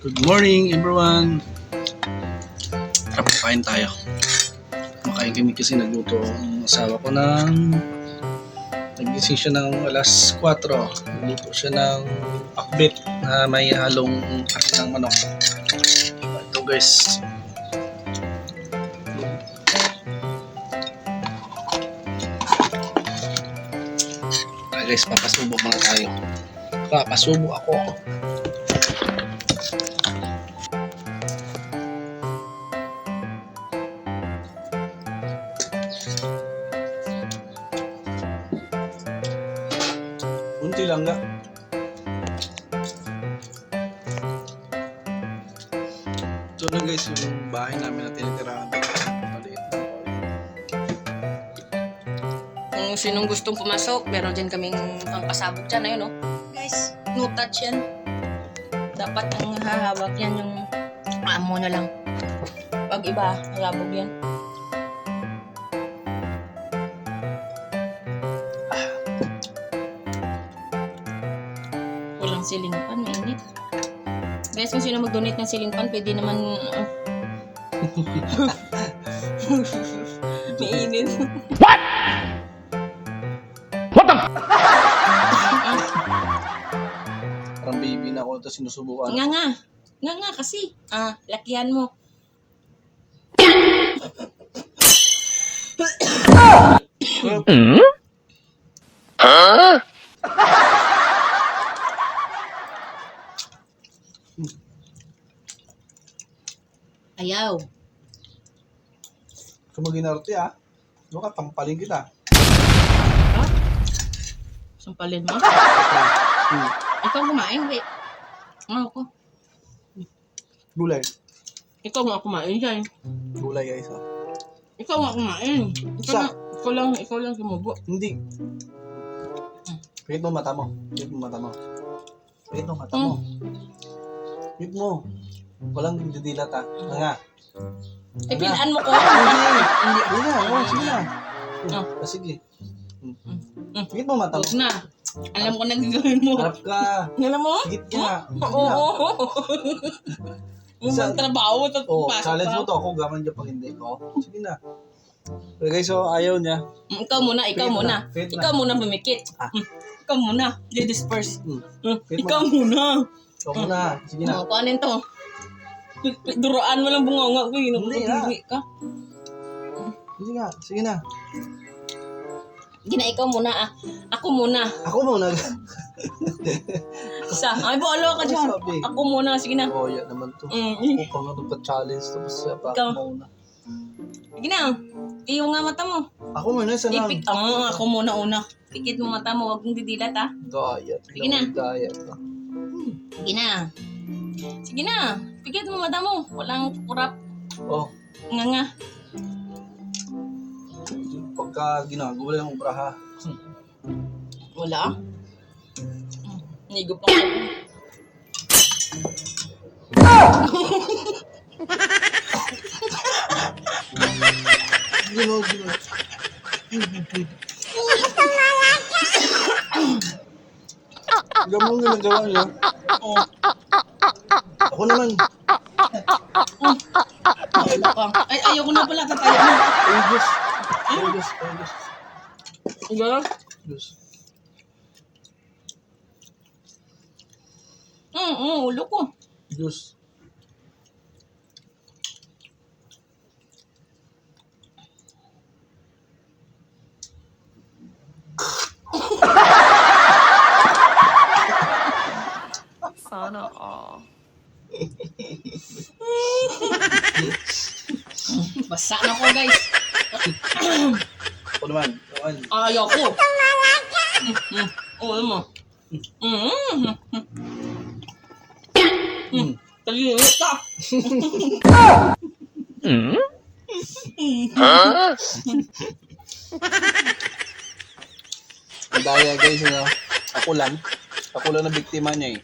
Good morning everyone. Tara po, kain tayo. Makain kami kasi nagluto ang asawa ko ng nagising siya ng alas 4. Nagluto siya ng pakbet na may halong asin ng manok. Ito guys. Guys, papasubo muna tayo. Papasubo ako. Unti lang nga. Ito na guys yung bahay namin na tinitirahan. Maliit lang po. Kung sinong gustong pumasok, meron dyan kaming pangpasabog dyan. Ayun, no? Guys, no touch yan. Dapat ang hahawak yan yung amo na lang. Pag iba, halabog yan. Walang ceiling fan, mainit. Guys, kung sino mag-donate ng ceiling fan, pwede naman... mainit. Parang baby na ako ito sinusubukan. Nga nga kasi. Lakihan mo. Ayaw. Kung mag-inarte ano ka, tampalin kita. Sampalin mo? Ikaw kumain, wait. Ako. Gulay. Ikaw nga kumain dyan. Gulay guys. Ikaw nga kumain. Ikaw lang sumubo. Hindi. Pikit mo mata mo. Pikit mo mata mo. Pikit mo mata mo. Pikit mo. Walang didilat nga. Pilaan mo ko. Hindi na. Sige na. Sige. Pikit mo mata mo. Huwag na. Alam ko na gagawin mo. Harap ka. Alam mo? Pikit ka. Oo. Yung trabaho. Challenge mo to. Ako gaman dyan pag hindi ko. Sige na. Okay guys, so ayaw niya. Ikaw muna. Ikaw muna pumikit. Ikaw muna. Ladies first. Ikaw muna. Ikaw muna. Sige na. Kuhanin to. Duruan mo lang bunganga ko. Hindi ka. Sige nga. Sige na. Hindi na, ikaw muna Ako muna. Ako muna. Ay, boolo ka dyan. Sabi. Ako muna. Sige na. Oh, yan naman to. Ako pa nga nagpa-challenge. Tapos siya pa Ikaw. ako muna. Sige na. Iyo nga mata mo. Ako muna, isa lang. Ako muna una. Pikit mo mata mo. Huwag mong didilat Diet. Sige na. Diet. Sige na. Sige na. Pikit mo mata mo. Walang kurap. Oh. Nga. Pagka ginagawa yung braha. Wala. Nigop ako. Gino. Gamong ginagawa niyo. Ako naman. Ay, ayoko na pala. Tatayo mo. Ay, Diyos. Gano'n? Diyos. Ulo ko. Diyos. Sana all. Basa na ko, guys. Ako naman. Ayoko. Ano mo? Talinit ka. Daya guys, Ako lang na biktima niya